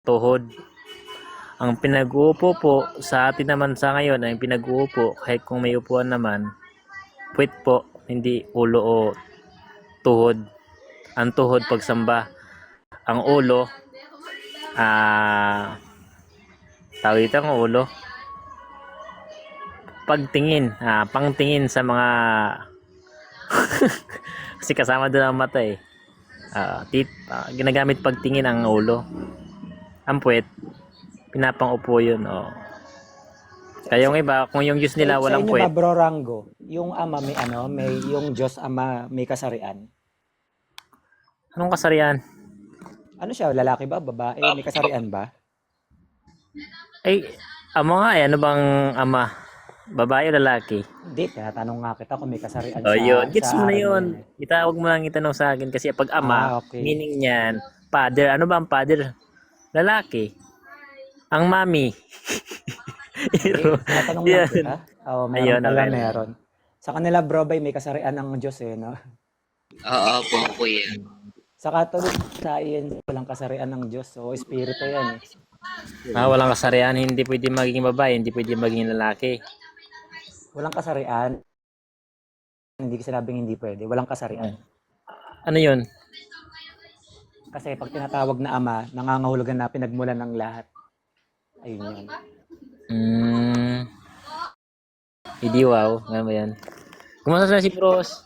tuhod. Ang pinag-uupo po sa atin naman sa ngayon ay pinag-uupo kahit kung may upuan naman, puwit po, hindi ulo o tuhod. Ang tuhod pagsamba, ang ulo, tawag dito ang ulo, pagtingin, pangtingin sa mga kasi kasama doon ang mata eh. Ginagamit pagtingin ang ulo. Ang puwet, pinapang-upo yun. Oh. Kaya yung iba, kung yung Diyos nila walang Sa inyo puwet. ba, Bro Rango, yung ama may yung Diyos ama may kasarian? Anong kasarian? Ano siya, lalaki ba, babae, may kasarian ba? Ay, amo nga eh. Ano bang ama? Babae o lalaki? Hindi, tinatanong nga kita kung may kasarian Oh, yun. Gets mo sa na araw yun. na yun. Itawag mo lang itanong sa akin kasi pag ama, Okay. meaning niyan, father. Ano ba ang father? Lalaki. Ang mami. Tinatanong lang kita. Meron Ayun, pala, okay. meron. Sa kanila, bro, bay, may kasarian ng Diyos eh, no? Oo po, kuya. Sa Catholic science, walang kasarian ng Diyos. So, espiritu yan eh. Walang kasarian. Hindi pwede maging babae. Hindi pwede maging lalaki. Walang kasarian. Hindi ko sinabing hindi pwede. Walang kasarian. Ano yun? Kasi pag tinatawag na ama, nangangahulugan na pinagmulan ng lahat. Ayun yun. Hindi wow. Ano ba yan? Kumusta na si Bros?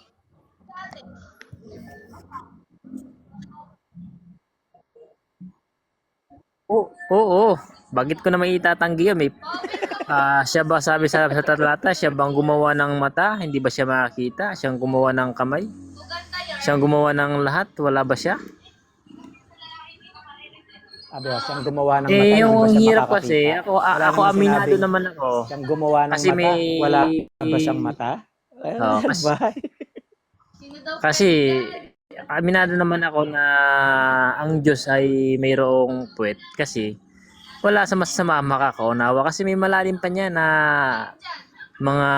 Oo. Bakit ko naman itatanggi yun? Siya ba sabi sa talata, siya bang gumawa ng mata? Hindi ba siya makakita? Siyang gumawa ng kamay? Siyang gumawa ng lahat? Wala ba siya? Siyang gumawa ng mata, hindi ba Yung siya hirap makakakita? kasi, ako aminado naman ako. Siyang gumawa ng Kasi mata, wala ba siyang mata? Kasi aminado naman ako na ang Diyos ay mayroong puwet kasi wala sa masama makakaunawa kasi may malalim pa niya na mga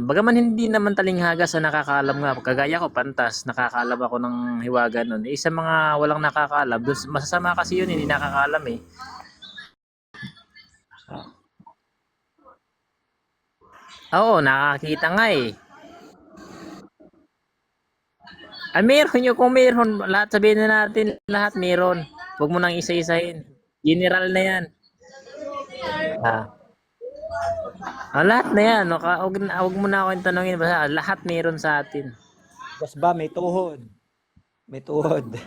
bagaman hindi naman talinghaga sa nakakaalam nga kagaya ko pantas nakakaalam ako ng hiwaga nun sa mga walang nakakaalam masasama kasi yun hindi nakakaalam eh. Oo, nakakita nga eh. Meron yun. Kung meron, lahat sabihin na natin, lahat meron. Huwag mo nang isa-isahin. General na yan. Lahat na yan. Huwag mo na ako tanongin. Basta lahat meron sa atin. Diyos ba, may tuhod? May tuhod.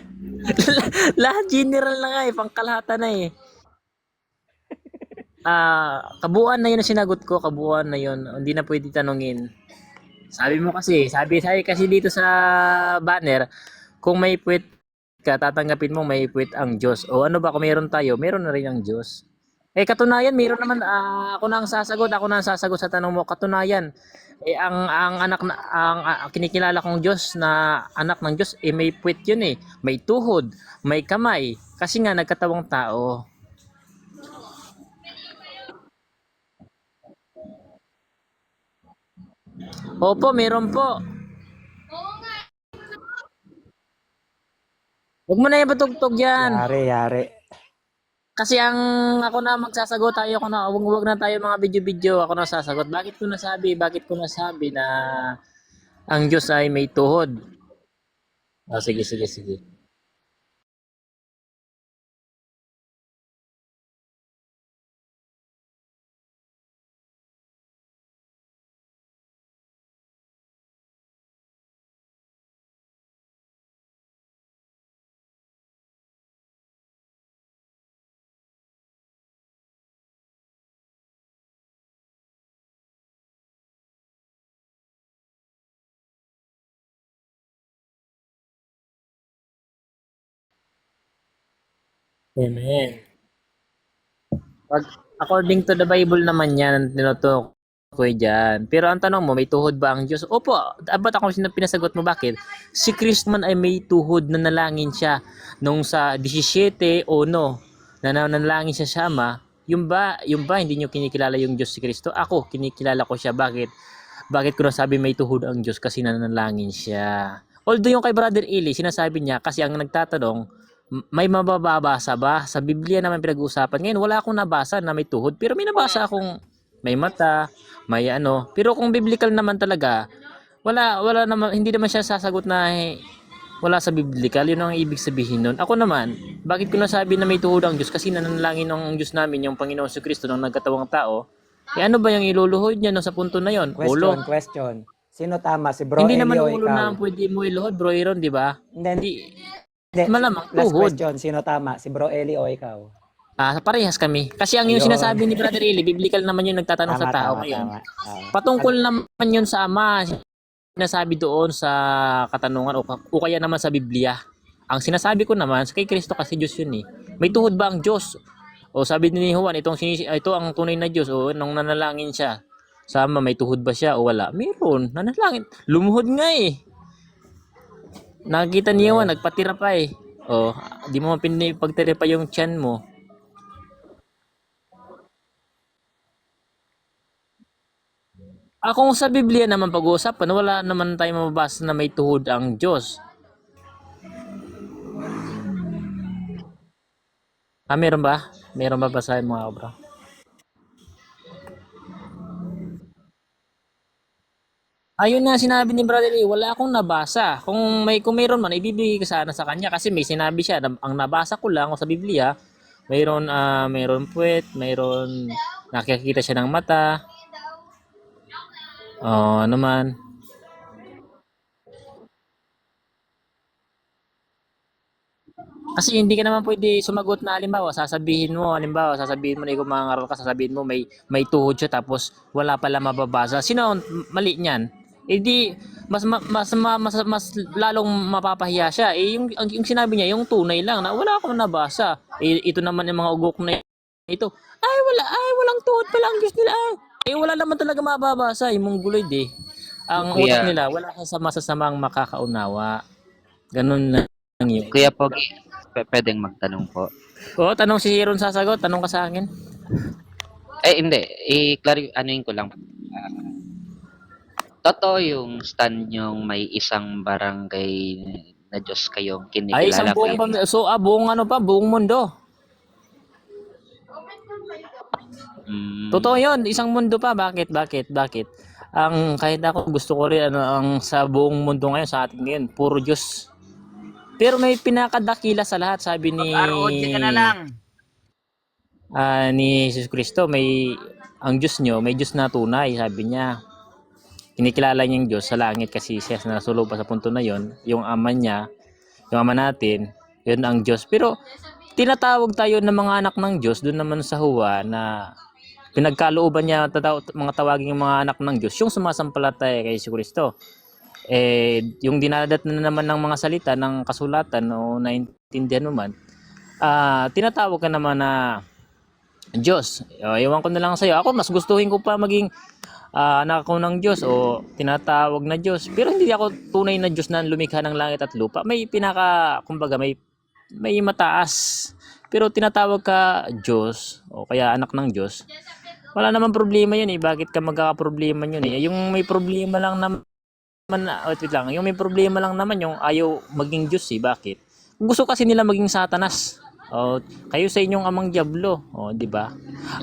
Lahat general na nga eh. Pangkalahatan na eh. Kabuuan na yun na sinagot ko. Kabuuan na yun. Hindi na pwede tanongin. Sabi kasi dito sa banner, kung may puwet ka, tatanggapin mo may puwet ang Diyos. O ano ba kung meron tayo, meron na rin ang Diyos. Katunayan, meron naman, ako na ang sasagot sa tanong mo. Katunayan, ang anak na, kinikilala kong Diyos na anak ng Diyos, may puwet yun eh. May tuhod, may kamay, kasi nga nagkatawang tao. Opo, meron po. Huwag mo na ipatugtog yan. Yari. Kasi ako na magsasagot, wag na tayo mga video-video, ako na sasagot. Bakit ko nasabi na ang Diyos ay may tuhod? Sige. Amen. According to the Bible naman yan, tinutukoy dyan. Pero ang tanong mo, may tuhod ba ang Diyos? Opo, ba't ako pinasagot mo bakit? Si Kristo man ay may tuhod na nalangin siya nung sa 17 o no, na nanalangin siya sa Ama. Yung ba hindi nyo kinikilala yung Diyos si Kristo? Ako, kinikilala ko siya. Bakit ko nasabi may tuhod ang Diyos? Kasi nanalangin siya. Although yung kay Brother Eli, sinasabi niya, kasi ang nagtatanong, may mababasa ba? Sa Biblia naman pinag-uusapan. Ngayon, wala akong nabasa na may tuhod, pero may nabasa akong may mata, may ano. Pero kung biblical naman talaga, wala naman, hindi naman siya sasagot na wala sa biblical. Yun ang ibig sabihin nun. Ako naman, bakit ko nasabi na may tuhod ang Diyos? Kasi nananalangin ng Diyos namin, yung Panginoon si Kristo, nang nagkatawang tao. Ano ba yung iluluhod niya no, sa punto na yon? Ulo. Question. Sino tama? Si Bro Hindi Eli naman o ulo ikaw? na ang pwede mo iluhod, bro Aaron, di ba? Hindi. Malamang Last tuhod. question. Sino tama? Si Bro Eli o ikaw? Parehas kami. Kasi ang yung Ayun. sinasabi ni Brother Eli, biblical naman yung nagtatanong sa tao ngayon. Tama. Oo. Patungkol naman yun sa Ama, sinasabi doon sa katanungan o kaya naman sa Biblia. Ang sinasabi ko naman, kay Kristo kasi Diyos yun eh. May tuhod ba ang Diyos? O sabi ni Juan, ito ang tunay na Diyos. O nung nanalangin siya, sa Ama, may tuhod ba siya o wala? Meron, nanalangin. Lumuhod nga eh. Nakikita niyo, nagpatira pa eh. O, di mo pagtira pa yung tiyan mo. Kung sa Biblia naman pag-uusapan, wala naman tayo mababasa na may tuhod ang Diyos. Meron ba? Meron ba basahin mga obra? Ayun na sinabi ni Brother Lee, wala akong nabasa. Kung mayroon man, ibibigay ko sana sa kanya kasi may sinabi siya, ang nabasa ko lang sa Biblia, mayroon puwet, mayroon nakikita siya ng mata. Ano man. Kasi hindi ka naman pwede sumagot na sasabihin mo na ikaw mangangaral ka, sasabihin mo may tuhod siya tapos wala pala mababasa. Sino ang mali niyan? Eh di mas lalong mapapahiya siya. Yung sinabi niya, yung tunay lang na wala akong nabasa. Ito naman yung mga ugok na ito. Walang tuhod pala ang Diyos nila. Wala naman talaga mababasa. Yung mongguloid eh. Ang Kuya, utak nila, wala ka sa masasamang makakaunawa. Ganun lang yun. Kuya Pogi, pwedeng magtanong po. Tanong si Aaron sasagot. Tanong ka sa akin. Hindi. Anuin ko lang. Totoo yung stand yung may isang barangay na Diyos kayong Isang kinikilala buong ko. buong mundo. Totoo yun. Isang mundo pa. Bakit? Kahit ako gusto ko rin ang sa buong mundo ngayon, sa atin ngayon, puro Diyos. Pero may pinakadakila sa lahat, sabi ni ni Jesus Kristo, ang Diyos nyo, may Diyos na tunay, sabi niya. Kinikilala niya yung Diyos sa langit kasi siya nasulog pa sa punto na yon, yung ama niya, yung ama natin, yun ang Diyos. Pero tinatawag tayo ng mga anak ng Diyos doon naman sa Huwa na pinagkalooban niya mga tawagin yung mga anak ng Diyos, yung sumasampalataya kay Jesus Kristo. Yung dinadat na naman ng mga salita ng kasulatan o naintindihan mo man, tinatawag ka naman na Diyos. Iwan ko na lang sa'yo. Ako, mas gustuhin ko pa maging anak ako ng Diyos o tinatawag na Diyos. Pero hindi ako tunay na Diyos na lumikha ng langit at lupa. Kumbaga, may mataas. Pero tinatawag ka Diyos o kaya anak ng Diyos. Wala naman problema yun eh. Bakit ka magkakaproblema yun eh? Yung may problema lang naman, yung may problema lang naman yung ayaw maging Diyos eh. Bakit? Gusto kasi nila maging Satanas. Kayo sa inyong amang diablo. Di ba?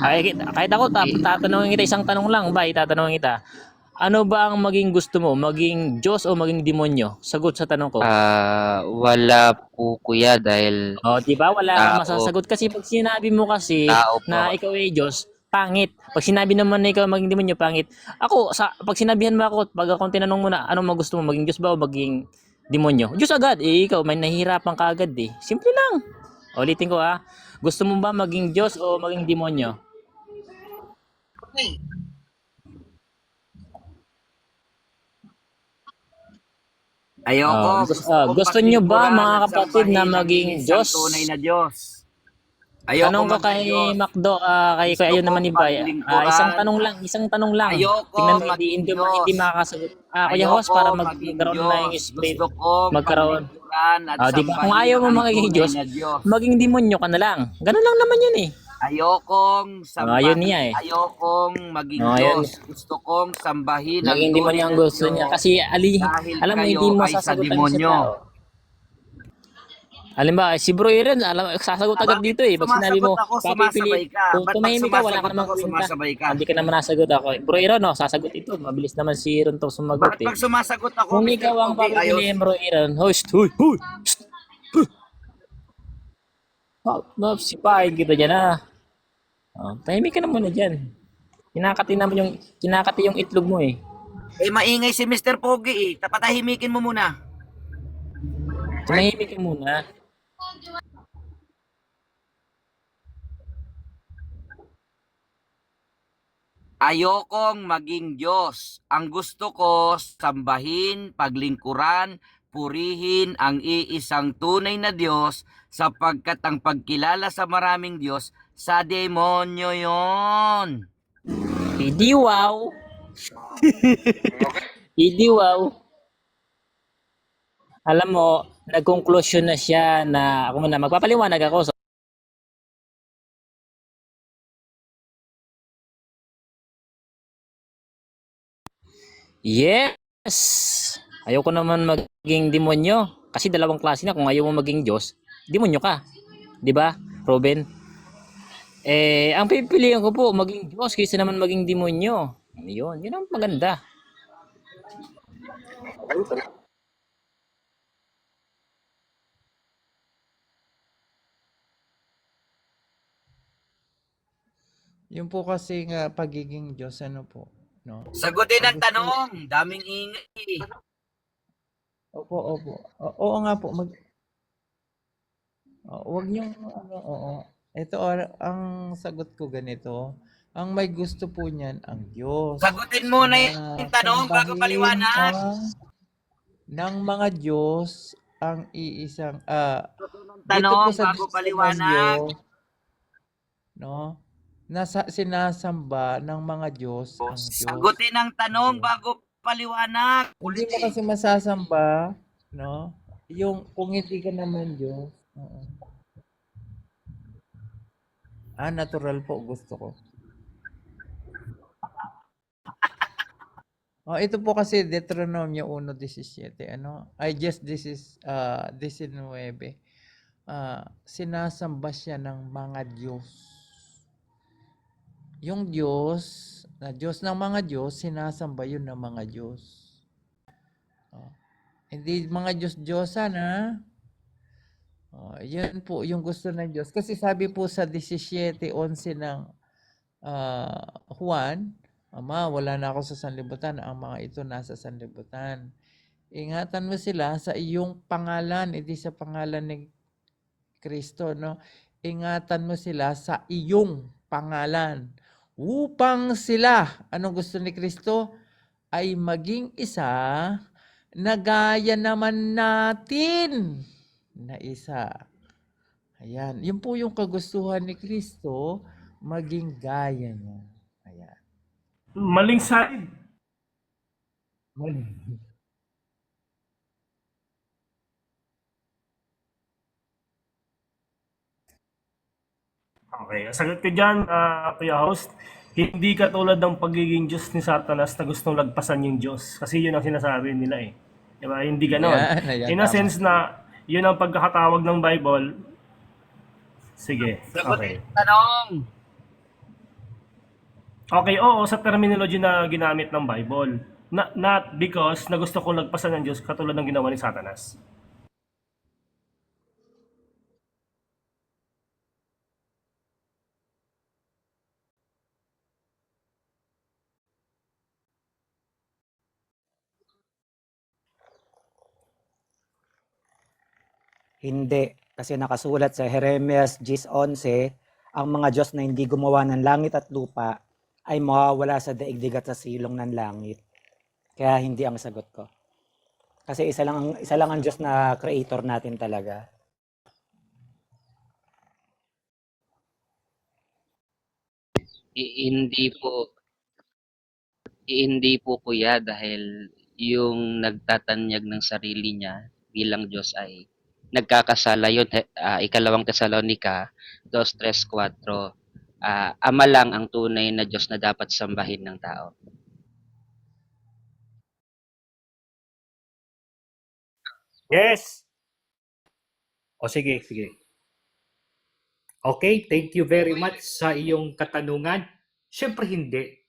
Kahit ako tatanungin kita isang tanong lang, tatanungin kita. Ano ba ang maging gusto mo? Maging Diyos o maging demonyo? Sagot sa tanong ko. Wala po kuya dahil Di ba? Wala kang tao. masasagot kasi pag sinabi mo kasi Tao po. na ikaw ay Diyos, pangit. Pag sinabi naman na ikaw maging demonyo, pangit. Pag sinabihan mo ako, pag akong tinanong mo na anong gusto mo, maging Diyos ba o maging demonyo? Diyos agad. Ikaw may nahihirapan ka agad eh. Simple lang. Ulitin ko gusto mo ba maging Diyos o maging demonyo? Ayoko. Gusto nyo ba mga kapatid na maging Diyos? Tunay na Diyos. Tanong ko kay Macdo, kay ayun naman iba. Isang tanong lang. Ayoko Tingnan mo, maging hindi Diyos. makasagot. Kuya host, para magkaroon na yung spirit. Gusto ko magkaroon. at Di ba? Kung ayaw mo maging Diyos, maging demonyo ka na lang. Ganun lang naman yun eh. Ayokong Ayun niya eh. Ayokong maging Ayun. Diyos. Gusto kong sambahin ang Maging demonyo ang gusto niya. Kasi Dahil alam mo, kayo hindi mo ay sa sasagutan sa demonyo. tao. Halimbawa, si Bro Aaron, sasagot agad Bakit dito eh. Pag sinabi sumasagot mo, ako, papipili, sumasabay ka? kung Ba't pag tumahimik ka, wala ka sumasagot namang ako, kwenta. sumasabay ka? Hindi ka naman nasagot ako. Bro Aaron, no, sasagot ito. Mabilis naman si Aaron to sumagot Bakit eh. pag sumasagot ako, Kung Mr. ikaw ang Pogi, ayos? papipiliin, Bro Aaron, host, huy, huy, psst, huh, sipahin kita dyan ah. Oh, tahimik ka na muna dyan. Kinakati yung itlog mo eh. Eh, maingay si Mr. Pogi eh. Tapatahimikin mo muna. Tumahimik ka muna. Ayokong maging Diyos. Ang gusto ko, sambahin, paglingkuran, purihin ang iisang tunay na Diyos sapagkat ang pagkilala sa maraming Diyos sa demonyo yon. Hindi wow. Hindi wow. Alam mo, nag-conclusion na siya na ako muna magpapaliwanag ako. Yes! Ayoko naman maging demonyo. Kasi dalawang klase na. Kung ayaw mo maging Diyos, demonyo ka. Di ba, Robin? Ang pipiliin ko po, maging Diyos kaysa naman maging demonyo. Yun ang maganda. Yung po kasi nga pagiging Diyos, ano po, no? Sagutin ang Gusto, tanong. Daming ingay. opo, opo. Oo nga po, wag niyong, ano, oo. Ito, ang sagot ko ganito, ang may gusto po niyan ang Diyos Sagutin mo na na yung tanong bago sambahin paliwanag. ng mga Diyos ang iisang, dito Tanong po sa bago Deuteronomio, paliwanag. no? Sinasamba ng mga Diyos ang Diyos. Sagutin ang tanong bago paliwanag. Hindi mo kasi masasamba, no? Yung kung hindi ka naman Diyos. Oo. Natural po gusto ko. Ito po kasi Deuteronomio 1:17, ano? This is 19. Sinasamba siya ng mga Diyos. Yung Diyos, na Diyos ng mga Diyos, sinasamba yun ng mga Diyos. Hindi mga Diyos-Diyosan, ha? Yan po yung gusto ng Diyos. Kasi sabi po sa 17:11 ng Juan, Ama, wala na ako sa sanlibutan, ang mga ito nasa sanlibutan. Ingatan mo sila sa iyong pangalan, hindi sa pangalan ni Kristo, no? Ingatan mo sila sa iyong pangalan. Upang sila, anong gusto ni Kristo? Ay maging isa na gaya naman natin na isa. Ayan. Yun po yung kagustuhan ni Kristo, maging gaya niya. Ayan. Maling side. Mali. Okay, ang sagot ko dyan, Kuya Host, hindi katulad ng pagiging Diyos ni Satanas na gustong lagpasan yung Diyos. Kasi yun ang sinasabi nila eh. Diba? Hindi ganon. Ayan, In a tama. sense na, yun ang pagkakatawag ng Bible. Sige, Sagutin okay. ang tanong. Okay, oo, sa terminology na ginamit ng Bible. Not because na gusto kong lagpasan ng Diyos katulad ng ginawa ni Satanas. Hindi. Kasi nakasulat sa Jeremias 10:11, ang mga Diyos na hindi gumawa ng langit at lupa ay mawawala sa daigdig at sa silong ng langit. Kaya hindi ang sagot ko. Kasi isa lang ang Diyos na creator natin talaga. Hindi po kuya dahil yung nagtatanyag ng sarili niya bilang Diyos ay nagkakasala yun. Ikalawang Tesalonica 2:3-4. Ama lang ang tunay na Diyos na dapat sambahin ng tao. Yes! O sige, sige. Okay, thank you very much sa iyong katanungan. Siyempre hindi.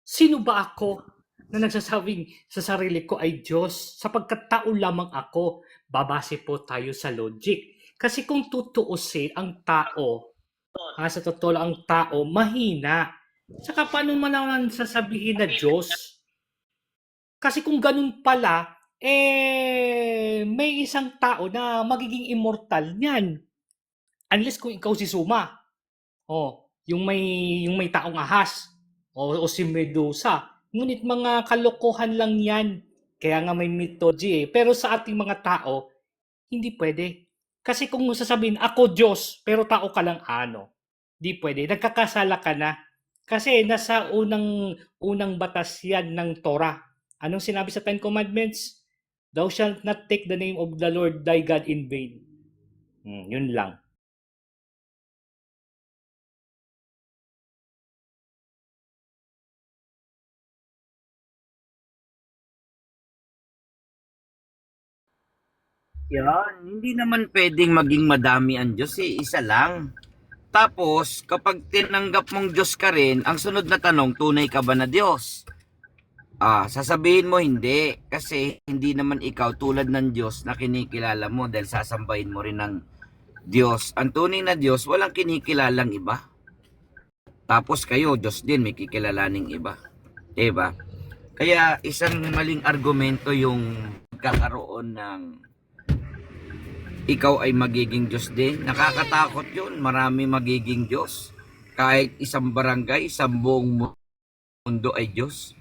Sino ba ako na nagsasabing sa sarili ko ay Diyos sapagkat tao lamang ako? Babase po tayo sa logic. Kasi kung tutuusin ang tao, sa totoo lang ang tao, mahina. Saka paano man naman sasabihin na Diyos? Kasi kung ganun pala, may isang tao na magiging immortal niyan. Unless kung ikaw si Suma. Yung may taong ahas. O si Medusa. Ngunit mga kalokohan lang yan. Kaya nga may mythology eh. Pero sa ating mga tao, hindi pwede. Kasi kung sasabihin, ako Diyos, pero tao ka lang di pwede. Nagkakasala ka na. Kasi nasa unang batas yan ng Torah. Anong sinabi sa Ten Commandments? Thou shalt not take the name of the Lord thy God in vain. Yun lang. Yan, hindi naman pwedeng maging madami ang Diyos eh, isa lang. Tapos, kapag tinanggap mong Diyos ka rin, ang sunod na tanong, tunay ka ba na Diyos? Sasabihin mo hindi, kasi hindi naman ikaw tulad ng Diyos na kinikilala mo dahil sasambahin mo rin ng Diyos. Ang tunay na Diyos, walang kinikilalang iba. Tapos kayo, Diyos din, may kikilalaning iba. Diba? Kaya isang maling argumento yung kakaroon ng ikaw ay magiging Diyos din. Nakakatakot yun. Marami magiging Diyos. Kahit isang barangay, isang buong mundo ay Diyos.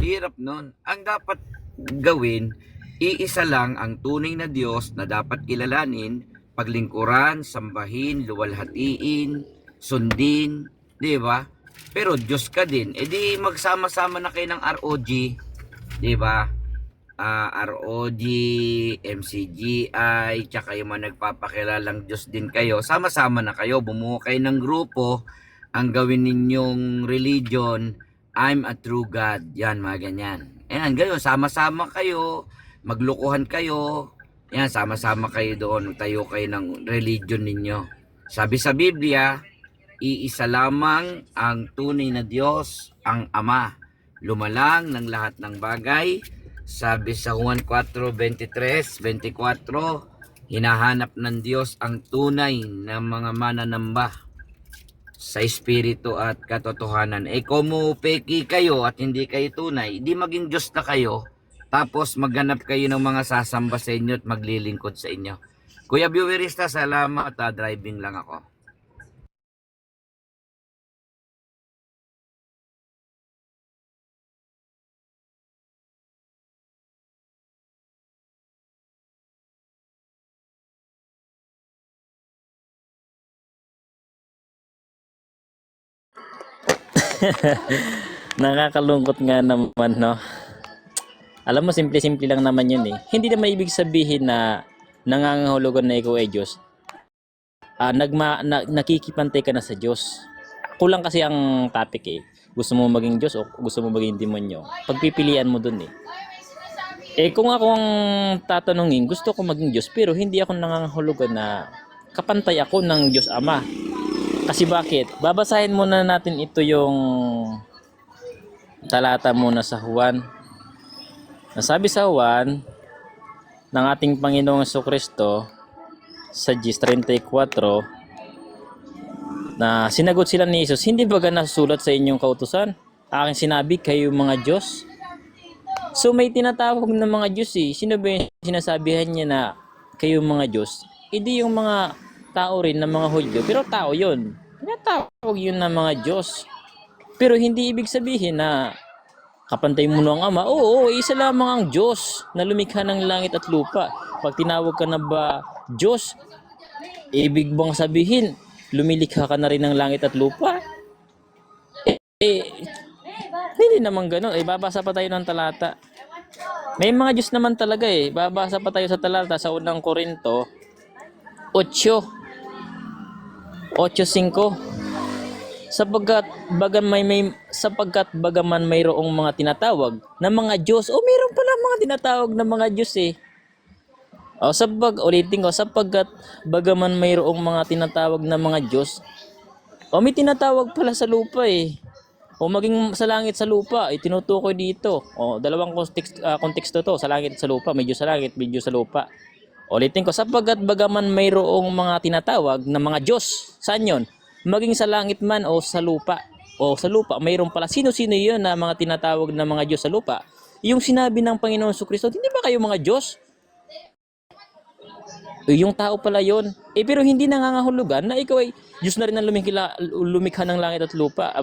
Hirap nun. Ang dapat gawin, iisa lang ang tunay na Diyos na dapat kilalanin, paglingkuran, sambahin, luwalhatiin, sundin, di ba? Pero Diyos ka din. E di magsama-sama na kayo ng ROG, di ba? ROG, MCGI, tsaka yung mga nagpapakilalang Diyos din kayo. Sama-sama na kayo, bumuo kayo ng grupo. Ang gawin ninyong religion, I'm a true God. Yan, mga ganyan. Ayan, ganyan, sama-sama kayo, maglukuhan kayo. Yan, sama-sama kayo doon, tayo kayo ng religion ninyo. Sabi sa Biblia, iisa lamang ang tunay na Diyos, ang Ama. Lumalang ng lahat ng bagay. Sabi sa Juan 4:23-24, hinahanap ng Diyos ang tunay na mga mananamba sa espiritu at katotohanan. Kung peki kayo at hindi kayo tunay, di maging Diyos na kayo, tapos maghanap kayo ng mga sasamba sa inyo at maglilingkod sa inyo. Kuya Viewerista, salamat. Driving lang ako. Nakakalungkot nga naman, no? Alam mo, simple-simple lang naman yun eh. Hindi naman ibig sabihin na nangangahulugan na ikaw ay Diyos. Nakikipantay ka na sa Diyos. Kulang kasi ang topic eh. Gusto mo maging Diyos o gusto mo maging demonyo? Pagpipilian mo dun eh. Kung ako ang tatanungin, gusto ko maging Diyos pero hindi ako nangangahulugan na kapantay ako ng Diyos Ama. Kasi bakit? Babasahin muna natin ito yung talata muna sa Juan. Nasabi sa Juan ng ating Panginoong Jesucristo sa 10:34 na sinagot sila ni Jesus, hindi ba nasusulat sa inyong kautusan? Aking sinabi, kayo mga Diyos. So may tinatawag ng mga Diyos eh. Sino ba yung sinasabihan niya na kayo mga Diyos? Hindi yung mga tao rin ng mga Hudyo, pero tao yun. Tinatawag yun ng mga Diyos. Pero hindi ibig sabihin na kapantay mo ng Ama. Oo, isa lamang ang Diyos na lumikha ng langit at lupa. Pag tinawag ka na ba Diyos, ibig bang sabihin, lumilikha ka na rin ng langit at lupa? Hindi naman ganun. Babasa pa tayo ng talata. May mga Diyos naman talaga eh. Babasa pa tayo sa talata sa unang Korinto 8:5. Sapagkat bagaman mayroong mga tinatawag na mga Diyos, meron pala mga tinatawag na mga Diyos eh. Ulitin ko, sapagkat bagaman mayroong mga tinatawag na mga Diyos, may tinatawag pala sa lupa eh. O maging sa langit sa lupa, tinutukoy dito. Dalawang konteksto to, sa langit at sa lupa, medyo sa langit, medyo sa lupa. Ulitin ko, sapagkat bagaman mayroong mga tinatawag na mga Diyos, saan yun? Maging sa langit man o sa lupa. O sa lupa, mayroon pala. Sino-sino yun na mga tinatawag na mga Diyos sa lupa? Yung sinabi ng Panginoon Kristo, hindi ba kayo mga Diyos? Yung tao pala yon. Pero hindi nangangahulugan na ikaw ay Diyos na rin ang lumikha ng langit at lupa.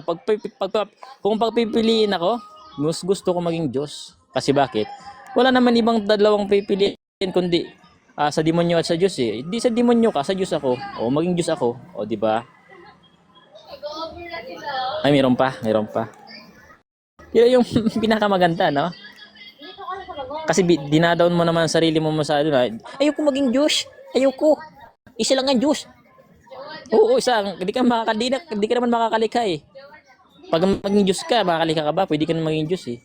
Kung pagpipiliin ako, gusto ko maging Diyos. Kasi bakit? Wala naman ibang dalawang pipiliin kundi sa demonyo at sa Diyos eh. Hindi sa demonyo ka, sa Diyos ako. O maging Diyos ako. O di ba? Ay, mayroon pa. Pero yung pinakamaganda, no? Kasi dinadown mo naman ang sarili mo masyado na, ayoko maging Diyos. Ayoko. Isa lang ang Diyos. Oo, isa. Hindi ka naman makakalikha eh. Pag maging Diyos ka, makakalikha ka ba? Pwede ka naman maging Diyos eh.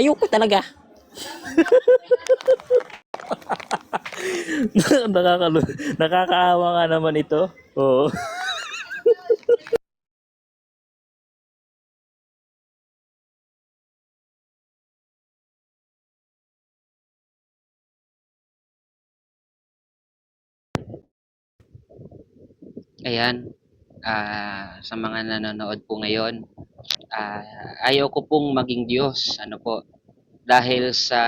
Ayoko talaga. Nakakaawa nga naman ito. Oo. Ayan, sa mga nanonood po ngayon, ayaw ko pong maging Diyos. Ano po? Dahil sa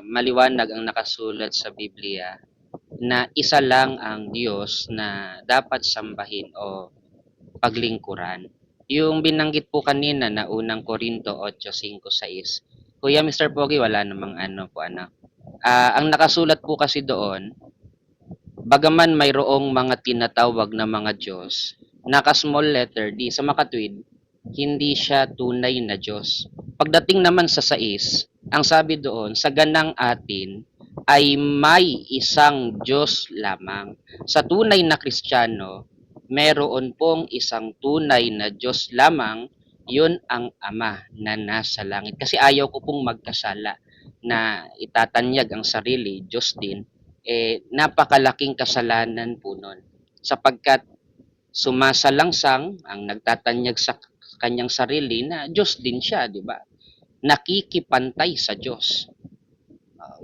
maliwanag ang nakasulat sa Biblia na isa lang ang Diyos na dapat sambahin o paglingkuran. Yung binanggit po kanina na unang Korinto 8:5-6. Kuya Mr. Pogi, wala namang ano po ano. Ang nakasulat po kasi doon, bagaman mayroong mga tinatawag na mga Diyos, naka-small letter D sa makatwid, hindi siya tunay na Diyos. Pagdating naman sa 6, ang sabi doon, sa ganang atin ay may isang Diyos lamang. Sa tunay na Kristiyano, meron pong isang tunay na Diyos lamang, yun ang Ama na nasa langit. Kasi ayaw ko pong magkasala na itatanyag ang sarili, Diyos din, napakalaking kasalanan po nun. Sapagkat sumasalangsang ang nagtatanyag sa kanyang sarili na Diyos din siya, di ba? Nakikipantay sa Diyos.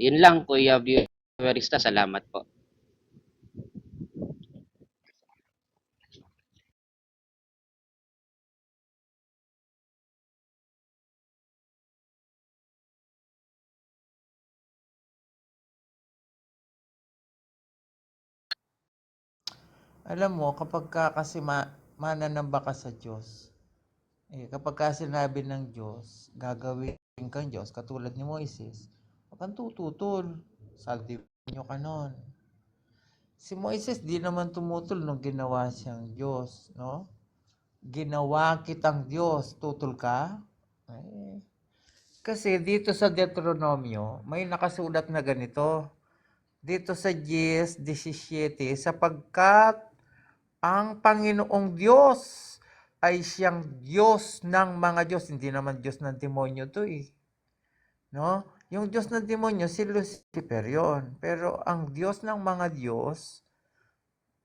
Yun lang, Kuya Viewerista. Salamat po. Alam mo, kapag kasi mananamba ka sa Diyos, kapag ka sinabi ng Diyos, gagawin kang Diyos, katulad ni Moises, huwag kang tututol. Saldi nyo ka nun. Si Moises di naman tumutol nung ginawa siyang Diyos, no? Ginawa kitang Diyos, tutol ka? Kasi dito sa Deuteronomio, may nakasulat na ganito. Dito sa 10:17, sapagkat ang Panginoong Diyos ay siyang Diyos ng mga Diyos. Hindi naman Diyos ng demonyo to eh. No? Yung Diyos ng demonyo, si Lucifer yon. Pero ang Diyos ng mga Diyos,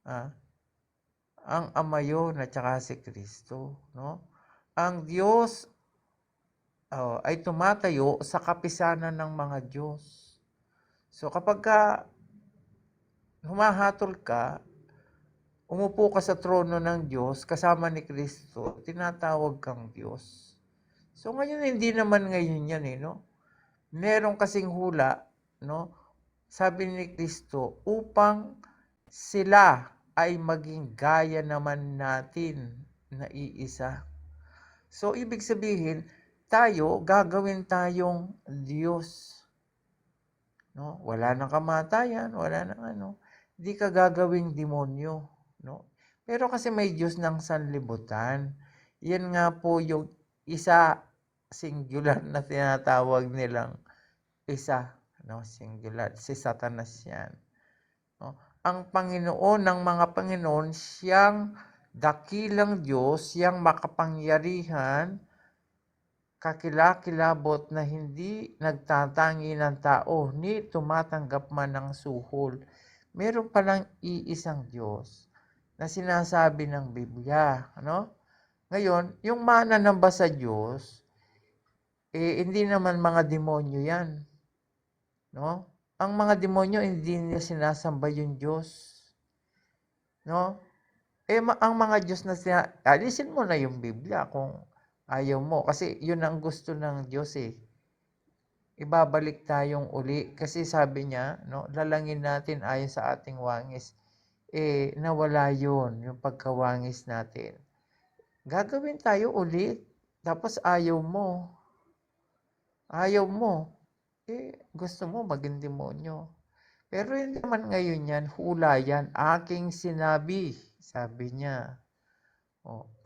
ang Ama yun at saka si Kristo. No? Ang Diyos ay tumatayo sa kapisanan ng mga Diyos. So kapag humahatol ka, umupo ka sa trono ng Diyos, kasama ni Kristo, tinatawag kang Diyos. So ngayon, hindi naman ngayon yan no? Meron kasing hula, no? Sabi ni Kristo, upang sila ay maging gaya naman natin na iisa. So ibig sabihin, gagawin tayong Diyos. No? Wala nang kamatayan, wala nang hindi ka gagawing demonyo. No? Pero kasi may Diyos ng sanlibutan. Yan nga po yung isa, singular na tinatawag nilang isa. No? Singular. Si Satanas yan. No? Ang Panginoon ng mga Panginoon, siyang dakilang Diyos, siyang makapangyarihan, kakilakilabot na hindi nagtatangi ng tao ni tumatanggap man ng suhol. Meron palang iisang Diyos na sinasabi ng Biblia, ano? Ngayon, yung mananamba sa Diyos, hindi naman mga demonyo yan, no? Ang mga demonyo hindi nila sinasamba yung Diyos, no? Ang mga Diyos na alisin mo na yung Biblia kung ayaw mo. Kasi yun ang gusto ng Diyos eh. Ibabalik tayong uli. Kasi sabi niya, no, lalangin natin ayon sa ating wangis. Nawala yun, yung pagkawangis natin. Gagawin tayo ulit. Tapos ayaw mo. Ayaw mo. Gusto mo maging demonyo. Pero hindi naman ngayon yan, hula yan. Aking sinabi, sabi niya.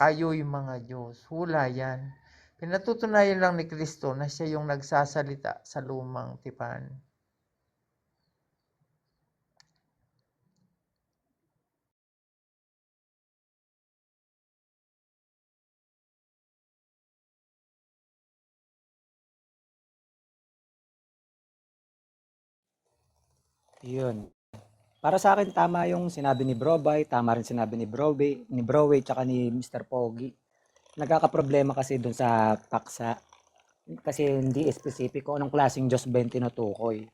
Kayo'y mga Diyos. Hula yan. Pinatutunayan lang ni Kristo na siya yung nagsasalita sa lumang tipan. Yun. Para sa akin, tama yung sinabi ni Brobay, tama rin sinabi ni Browe, tsaka ni Mr. Pogi. Nagkakaproblema kasi dun sa paksa. Kasi hindi specific kung anong klaseng Diyos ba yung tinutukoy.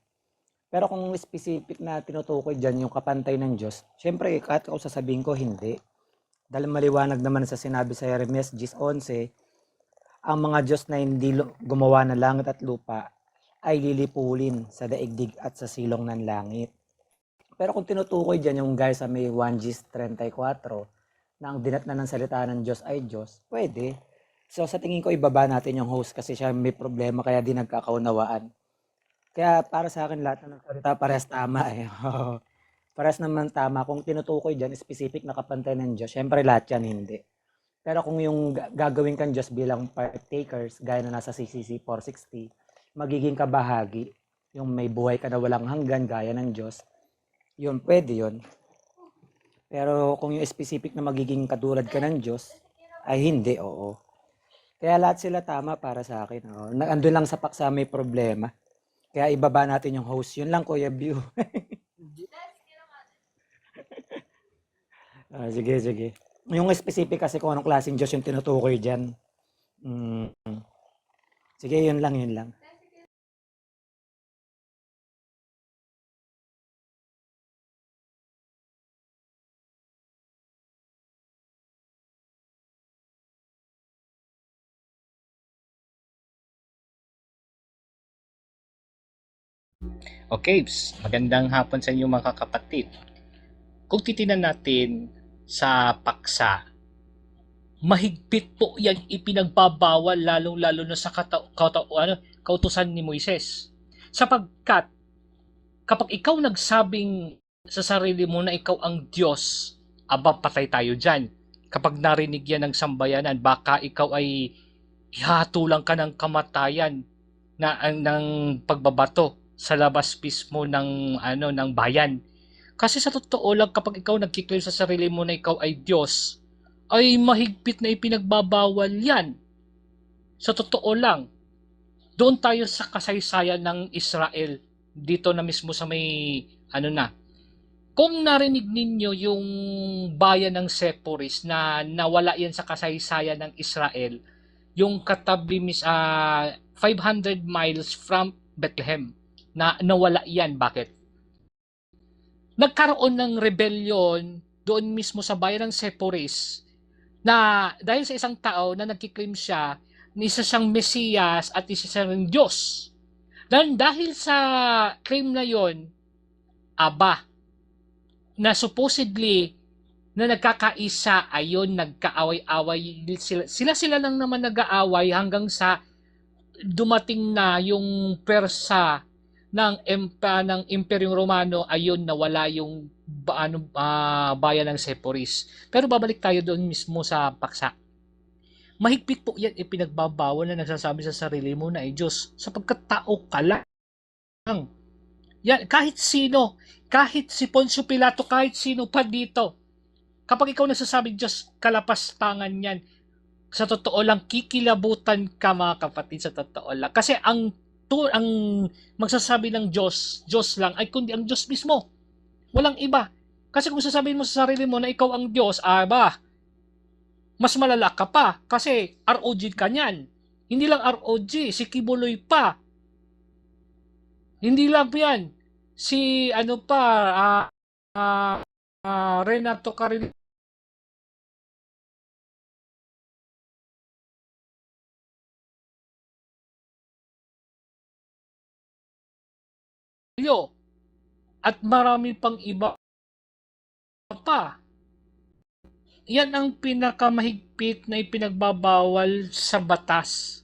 Pero kung specific na tinutukoy dyan yung kapantay ng Diyos, syempre kahit ako sasabihin ko hindi. Dahil maliwanag naman sa sinabi sa Jeremias 10:11, ang mga Diyos na hindi gumawa ng langit at lupa ay lilipulin sa daigdig at sa silong ng langit. Pero kung tinutukoy dyan yung guys sa may 1 Gs 34 na ang dinatnan ng salita ng Diyos ay Diyos, pwede. So sa tingin ko ibaba natin yung host kasi siya may problema kaya di nagkakaunawaan. Kaya para sa akin lahat ng salita parehas tama eh. Parehas naman tama. Kung tinutukoy dyan, specific na kapantay ng Diyos, syempre lahat yan hindi. Pero kung yung gagawin kang Diyos bilang partakers, gaya na nasa CCC 460, magiging kabahagi, yung may buhay ka na walang hanggan gaya ng Diyos, yun, pwede yun. Pero kung yung specific na magiging katulad ka ng Diyos, ay hindi, oo. Kaya lahat sila tama para sa akin. Oo. Andun lang sa paksa may problema. Kaya ibaba natin yung host. Yun lang, Kuya Biu. Sige. Yung specific kasi kung anong klaseng Diyos yung tinutukoy dyan. Sige, yun lang. Okay, magandang hapon sa inyo mga kapatid. Kung titinan natin sa paksa, mahigpit po yan ipinagbabawal lalong-lalo na sa kautusan ni Moises. Sapagkat kapag ikaw nagsabing sa sarili mo na ikaw ang Diyos, aba patay tayo dyan. Kapag narinig yan ng sambayanan, baka ikaw ay ihatulang ka ng kamatayan ng pagbabato sa labas mismo ng bayan. Kasi sa totoo lang kapag ikaw nagkiklaim sa sarili mo na ikaw ay Diyos, ay mahigpit na ipinagbabawal yan. Sa totoo lang, doon tayo sa kasaysayan ng Israel, dito na mismo sa may kung narinig ninyo yung bayan ng Sepphoris na nawala yan sa kasaysayan ng Israel, yung katabi 500 miles from Bethlehem, na nawala yan. Bakit? Nagkaroon ng rebellion doon mismo sa bayan ng Sepphoris na dahil sa isang tao na nagkiklaim siya na isa siyang Mesiyas at isa siyang Diyos. Dahil sa claim na yon, na supposedly na nagkakaisa, ayon, nagkaaway-away sila lang naman nag-aaway hanggang sa dumating na yung Persa ng Imperyong Romano, ayon, nawala yung bayan ng Sepphoris. Pero babalik tayo doon mismo sa paksa. Mahigpit po yan ipinagbabawal na nagsasabi sa sarili mo na ay Diyos, sapagkat tao ka lang. Yan, kahit sino, kahit si Poncio Pilato, kahit sino pa dito, kapag ikaw nagsasabing Diyos, kalapastangan yan. sa totoo lang, kikilabutan ka mga kapatid, sa totoo lang. Kasi ang magsasabi ng Diyos, Diyos lang, ay kundi ang Diyos mismo. Walang iba. Kasi kung sasabihin mo sa sarili mo na ikaw ang Diyos, mas malala ka pa. Kasi ROG ka niyan. Hindi lang ROG, si Kibuloy pa. Hindi lang yan. Si Renato Carrillo. At marami pang iba pa. Yan ang pinakamahigpit na ipinagbabawal sa batas.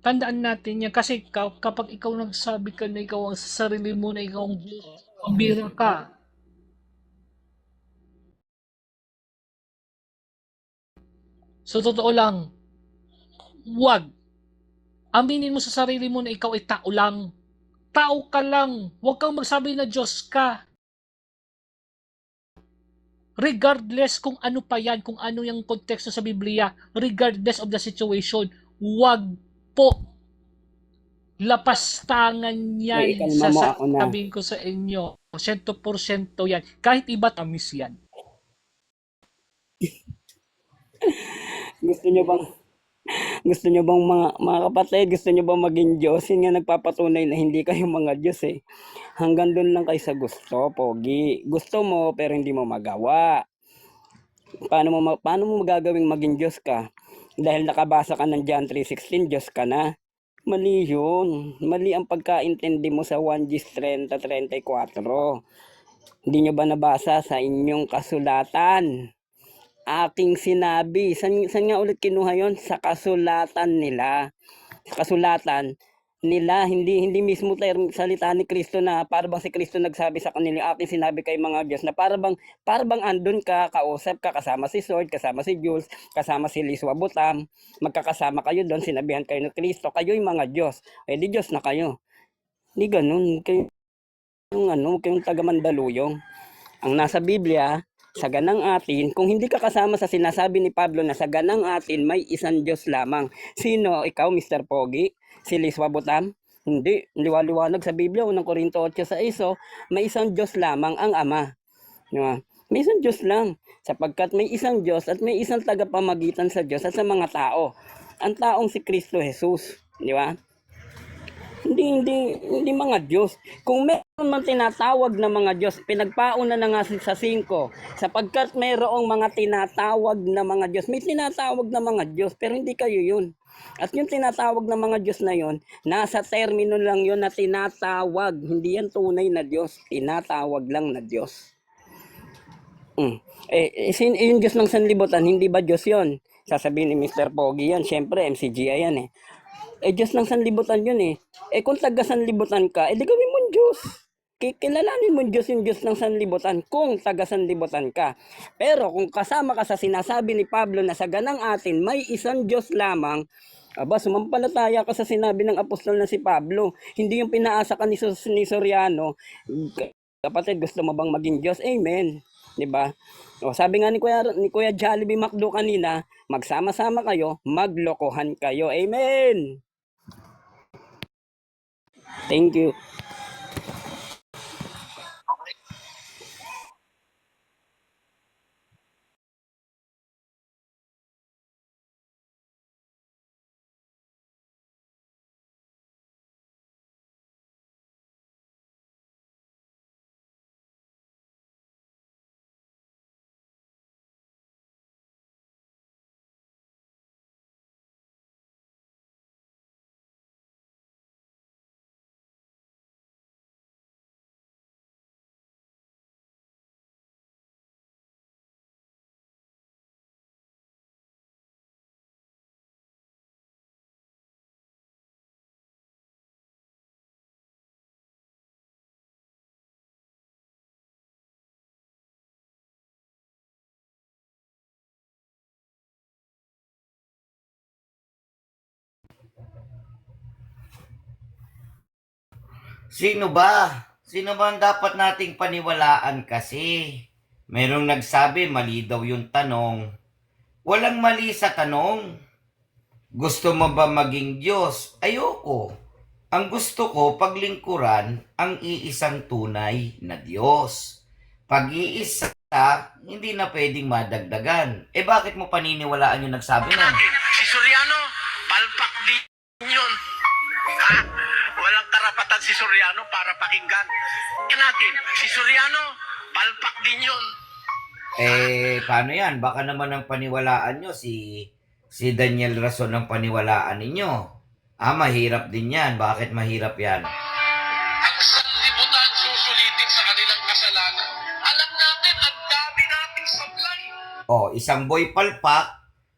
Tandaan natin yan kasi kapag ikaw nagsabi ka na ikaw ang sa sarili mo na ikaw ang Diyos, pambira ka. So totoo lang, wag. Aminin mo sa sarili mo na ikaw ay tao lang. Tao ka lang. Huwag kang magsabi na Diyos ka. Regardless kung ano pa yan, kung ano yung konteksto sa Biblia, regardless of the situation, wag po. Lapastangan yan ikalma mo ako na. sasabihin ko sa inyo. 100% yan. Kahit iba tamis yan. Gusto nyo bang mga kapatid, gusto nyo bang maging Diyos? Yun nga nagpapatunay na hindi kayo mga Diyos eh. Hanggang doon lang kayo sa gusto, Pogi. Gusto mo pero hindi mo magawa. Paano mo magagawing maging Diyos ka? Dahil nakabasa ka ng John 3:16, Diyos ka na. Mali yun. Mali ang pagkaintindi mo sa 1 Gs 30:34. Hindi nyo ba nabasa sa inyong kasulatan? Aking sinabi. San nga ulit kinuha yon? Sa kasulatan nila. Sa kasulatan nila, hindi mismo salita ni Kristo na para bang si Kristo nagsabi sa kanila, aking sinabi kay mga Diyos, na para bang andun ka, kausap ka, kasama si Sword, kasama si Jules, kasama si Liswa Butam, magkakasama kayo doon, sinabihan kayo ng Kristo, kayo'y mga Diyos. Eh di Diyos na kayo. Hindi ganun. Kayong taga-Mandaluyong. Ang nasa Biblia, sa ganang atin, kung hindi ka kasama sa sinasabi ni Pablo na sa ganang atin may isang Diyos lamang. Sino? Ikaw, Mr. Pogi? Si Liswa Butam? Hindi. Liwaliwanag sa Biblia, 1 Corinto 8:6, may isang Diyos lamang, ang Ama. Diba? May isang Diyos lang. Sapagkat may isang Diyos at may isang tagapamagitan sa Diyos at sa mga tao. Ang taong si Kristo Jesus. Di ba? Hindi mga Diyos. Kung meron man tinatawag na mga Diyos, pinagpauna na nga sa 5, sapagkat mayroong mga tinatawag na mga Diyos. May tinatawag na mga Diyos, pero hindi kayo yun. At yung tinatawag na mga Diyos na yun, nasa termino lang yun na tinatawag. Hindi yan tunay na Diyos. Tinatawag lang na Diyos. Yung Diyos ng sanlibutan, hindi ba Diyos yun? Sasabihin ni Mr. Pogi yan, syempre MCGI yan eh. Diyos ng sanlibutan yun eh. Kung taga sanlibutan ka, di gawin mong Diyos. Kilalanin mong Diyos yung Diyos ng sanlibutan kung taga sanlibutan ka. Pero kung kasama ka sa sinasabi ni Pablo na sa ganang atin may isang Diyos lamang, sumampalataya ka sa sinabi ng apostol na si Pablo. Hindi yung pinaasa ka ni Soriano. Kapatid, gusto mo bang maging Diyos? Amen. Diba? Sabi nga ni Kuya Jollibee Macdo kanina, magsama-sama kayo, maglokohan kayo. Amen. Thank you. Sino ba? Sino ba ang dapat nating paniwalaan kasi? Merong nagsabi mali daw yung tanong. Walang mali sa tanong. Gusto mo ba maging Diyos? Ayoko. Ang gusto ko, paglingkuran ang iisang tunay na Diyos. Pag-iisa, hindi na pwedeng madagdagan. Eh bakit mo paniniwalaan yung nagsabi na? Si Soriano, palpak din yun. Ha? Walang karapatan si Soriano para pakinggan. Natin, si Soriano, palpak din yun. Eh, paano yan? Baka naman ang paniwalaan nyo, si Daniel Rason ang paniwalaan ninyo. Mahirap din yan. Bakit mahirap yan? Ang sanlibutan susulitin sa kanilang kasalanan. Alam natin, ang dami nating sablay. Isang boy palpak,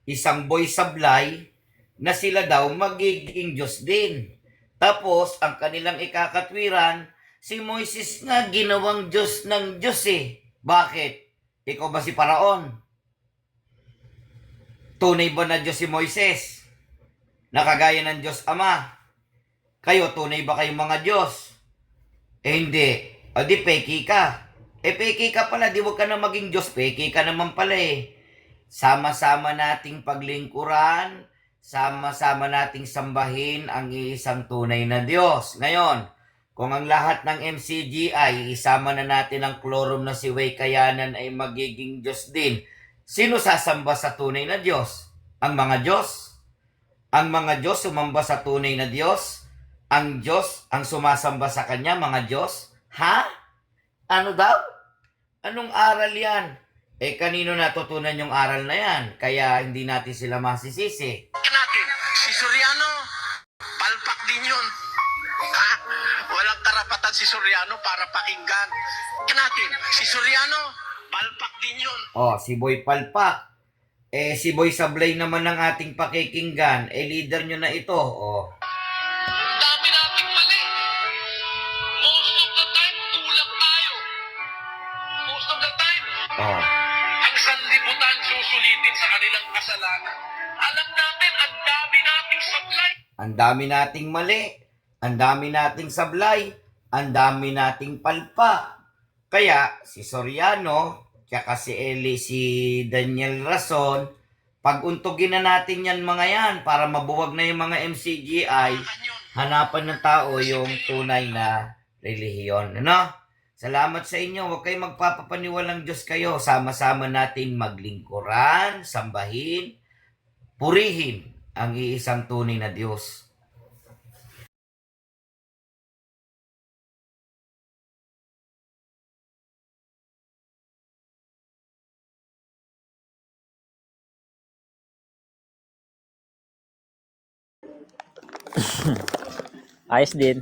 isang boy sablay, na sila daw magiging Diyos din. Tapos, ang kanilang ikakatwiran, si Moises nga ginawang Diyos ng Diyos eh. Bakit? Ikaw ba si Paraon? Tunay ba na Diyos si Moises? Nakagaya ng Diyos Ama. Kayo, tunay ba kayong mga Diyos? Hindi. O di, peki ka. Peki ka pala. Di wag ka na maging Diyos. Peki ka naman pala eh. Sama-sama nating paglingkuran. Sama-sama nating sambahin ang iisang tunay na Diyos. Ngayon, kung ang lahat ng MCGI, isama na natin ang quorum na si Way Kayanan ay magiging Diyos din. Sino sasamba sa tunay na Diyos? Ang mga Diyos? Ang mga Diyos sumamba sa tunay na Diyos? Ang Diyos ang sumasamba sa Kanya, mga Diyos? Ha? Ano daw? Anong aral yan? Kanino natutunan yung aral na yan? Kaya hindi natin sila masisisi. Natin, si Soriano, palpak din yun. Ha? Walang karapatan si Soriano para pakinggan. Natin, si Soriano, palpak din yun. Si Boy Palpak. Si Boy Sablay naman ng ating pakikinggan. Leader nyo na ito. Ang dami nating mali. Most of the time, kulang tayo. Most of the time, ang sanlibutan susulitin sa kanilang kasalanan. Alam natin, ang dami nating sablay. Ang dami nating mali. Ang dami nating sablay. Ang dami nating palpa. Kaya, si Soriano, tsaka si Daniel Rason, pag-untugin na natin yan mga yan para mabuwag na yung mga MCGI, hanapan ng tao yung tunay na relihiyon. Ano? Salamat sa inyo. Huwag kayong magpapapaniwalang Diyos kayo. Sama-sama natin maglingkuran, sambahin, purihin ang iisang tunay na Diyos. Ayos din.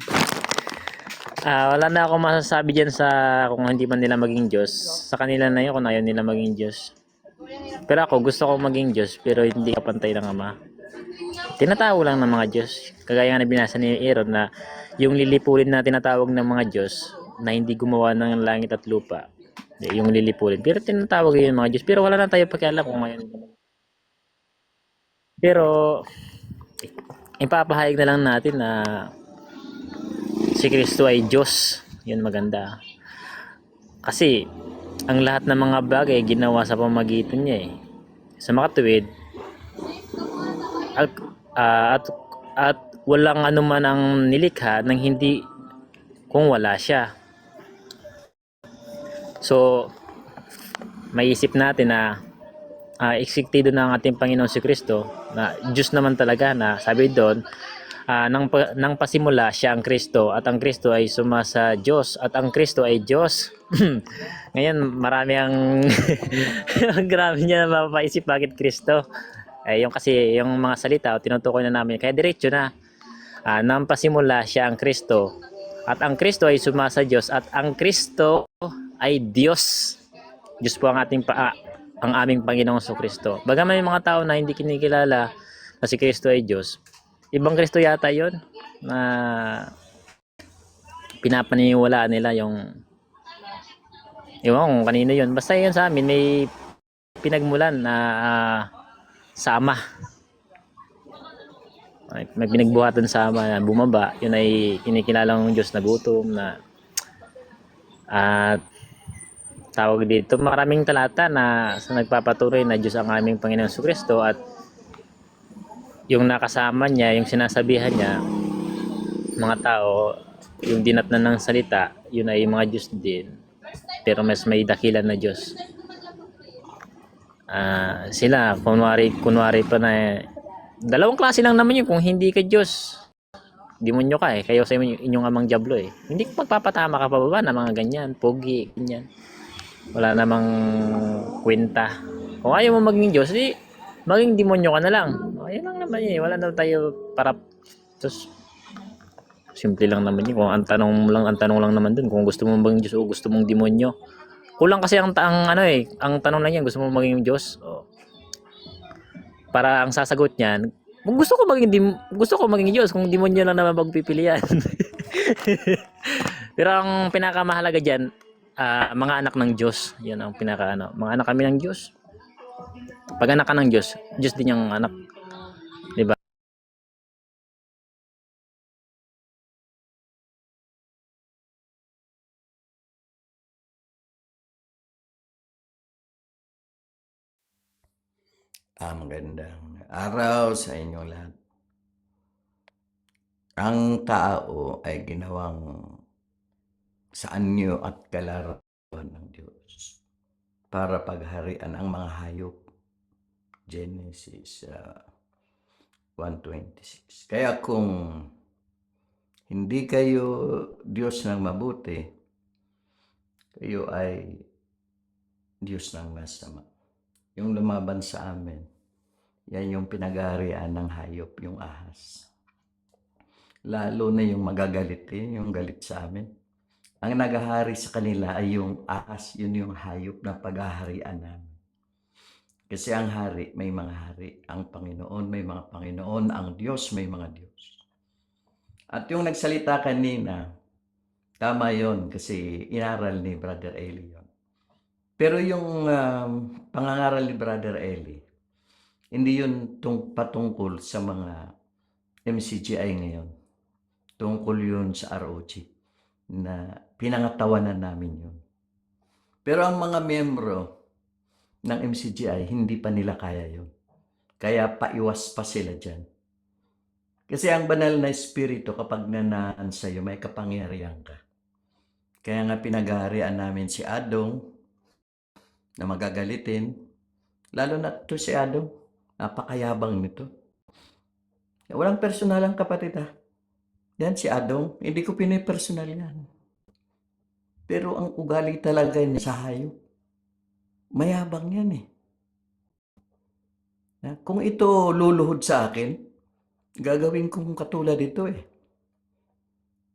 Wala na ako masasabi dyan sa kung hindi man nila maging Diyos. Sa kanila na yun kung ayaw nila maging Diyos. Pero ako, gusto ko maging Diyos pero hindi kapantay ng Ama. Tinatawo lang ng mga Diyos. Kagaya nga na binasa ni Aaron na yung lilipulin na tinatawag ng mga Diyos na hindi gumawa ng langit at lupa. Yung lilipulin. Pero tinatawag yun ng mga Diyos. Pero wala na tayo pakialam kung ngayon. Pero ipapahayag na lang natin na si Kristo ay Diyos. Yun maganda. Kasi ang lahat ng mga bagay ginawa sa pamagitan niya eh. Sa makatuwid at walang anuman ang nilikha nang hindi kung wala siya. So maiisip natin na eksiktido na ang ating Panginoon si Kristo na Diyos naman talaga na sabi doon nang pasimula siya ang Kristo at ang Kristo ay sumasa Diyos at ang Kristo ay Diyos. Ngayon marami ang grabe niya mapapaisip bakit Kristo. Yung kasi yung mga salita tinutukoy na namin kaya diretso na nang pasimula siya ang Kristo at ang Kristo ay sumasa Diyos at ang Kristo ay Diyos. Diyos po ang ating ang aming Panginoong Kristo. Bagaman may mga tao na hindi kinikilala na si Kristo ay Diyos. Ibang Kristo yata 'yon na pinapaniwalaan nila yung kung kanino 'yon. Basta 'yan sa amin may pinagmulan na sama. May pinagbuhatan sama na bumaba. Yun ay kinikilalang Diyos na gutom na at tawag dito maraming talata na sa nagpapatunay na Diyos ang aming Panginoong Kristo at yung nakasama niya, yung sinasabihan niya, mga tao, yung dinatnan ng salita, yun ay mga Diyos din. Pero mas may dakilan na Diyos. Sila, kunwari pa na dalawang klase lang naman yun kung hindi ka Diyos. Demonyo ka eh. Kayo sa inyong amang diablo eh. Hindi ko magpapatama ka pa ba na mga ganyan, pogi, ganyan. Wala namang kwenta. Kung ayaw mo maging Diyos, di maging demonyo ka na lang. Ayun lang naman yun. Wala na tayo para tos simple lang naman yun. Kung ang tanong lang naman dun kung gusto mo maging Diyos o gusto mong demonyo. Kulang kasi ang tanong lang yan, gusto mo maging Diyos? O, para ang sasagot niyan, kung gusto ko maging Diyos, kung demonyo lang naman pagpipilian. Pero ang pinakamahalaga diyan, mga anak ng Diyos. 'Yan ang mga anak kami ng Diyos. Pag anak ka ng Diyos, Diyos din yung anak, 'di ba? Magandang araw sa inyo lahat. Ang tao ay ginawang sa anyo at kalarawan ng Diyos para pagharian ang mga hayop. Genesis 1:26. Kaya kung hindi kayo Diyos ng mabuti, kayo ay Diyos ng masama. Yung lumaban sa amin, yan yung pinag-aarian ng hayop, yung ahas. Lalo na yung magagalit yung galit sa amin. Ang naghahari sa kanila ay yung ahas, yun yung hayop na pag-aharian namin. Kasi ang hari, may mga hari. Ang Panginoon, may mga Panginoon. Ang Diyos, may mga Diyos. At yung nagsalita kanina, tama yon kasi inaral ni Brother Eli yun. Pero yung pangangaral ni Brother Eli, hindi yun patungkol sa mga MCGI ngayon. Tungkol yun sa ROG na pinangatawanan namin yun. Pero ang mga miyembro ng MCGI, hindi pa nila kaya yun. Kaya paiwas pa sila dyan. Kasi ang banal na espiritu kapag nanaan sa'yo, may kapangyarihan ka. Kaya nga pinag-aarian namin si Adong na magagalitin. Lalo na to si Adong. Napakayabang nito. Walang personal ang kapatid ha. Yan si Adong. Hindi ko pinipersonal yan. Pero ang ugali talaga niya sa hayop. Mayabang yan eh. Kung ito luluhod sa akin, gagawin kong katulad ito eh.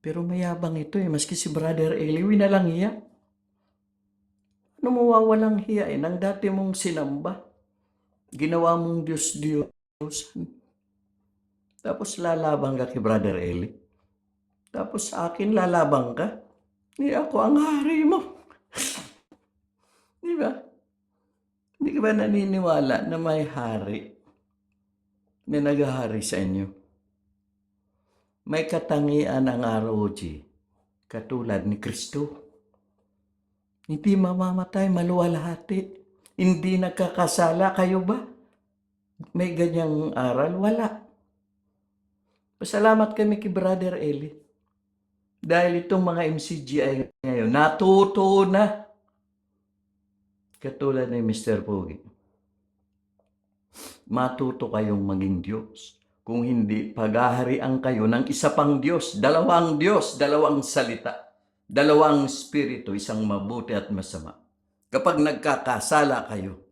Pero mayabang ito eh. Maski si Brother Eli, winalang hiya. Ano mawawalang hiya eh. Nang dati mong sinamba, ginawa mong Diyos. Tapos lalabang ka kay Brother Eli. Tapos sa akin lalabang ka. Ni ako ang hari mo. Di ba? Hindi ka ba naniniwala na may hari na naghahari sa inyo? May katangian ang ROG katulad ni Kristo. Hindi mamamatay, maluwalhati. Hindi nagkakasala. Kayo ba? May ganyang aral? Wala. Pasalamat kami kay Brother Eli. Dahil itong mga MCGI ngayon, natuto na. Katulad ni Mr. Pogi. Matuto kayong maging Diyos. Kung hindi, paghaharian kayo ng isa pang Diyos, dalawang salita, dalawang espiritu, isang mabuti at masama. Kapag nagkakasala kayo,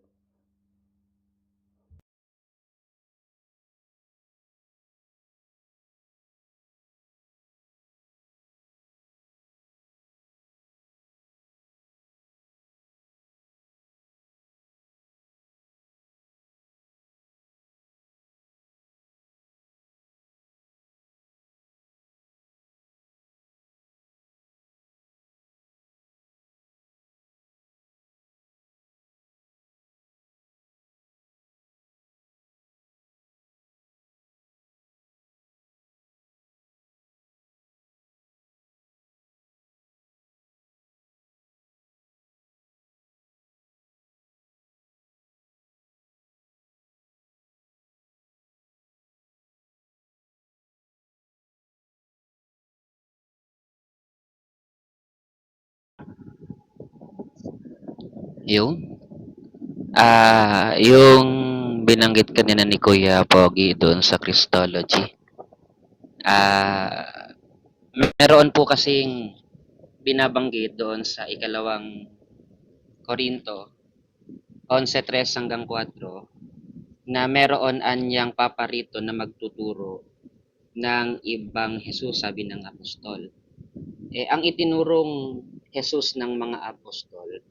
Yung yung binanggit kanina ni Kuya Pogi doon sa Christology. Ah, meron po kasing binabanggit doon sa ikalawang Korinto 11:3 hanggang 4 na meron anyang paparito na magtuturo ng ibang Jesus, sabi ng apostol. Ang itinurong Jesus ng mga apostol,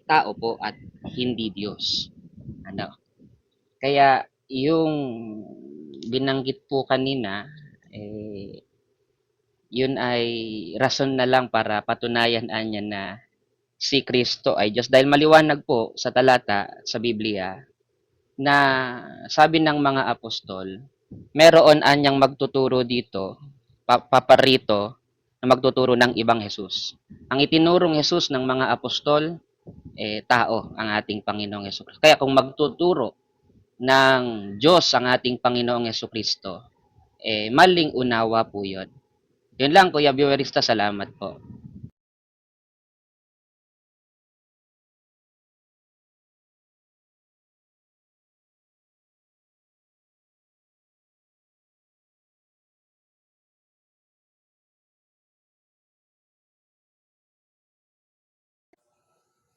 tao po at hindi Diyos. Ano? Kaya yung binanggit po kanina, yun ay rason na lang para patunayan anya na si Kristo ay Diyos. Dahil maliwanag po sa talata sa Biblia na sabi ng mga apostol, meron anyang magtuturo dito, paparito, na magtuturo ng ibang Jesus. Ang itinurong Jesus ng mga apostol, tao ang ating Panginoong Hesus. Kaya kung magtuturo ng Diyos ang ating Panginoong Hesukristo, maling unawa po yun. Yun lang, Kuya Viewerista, salamat po.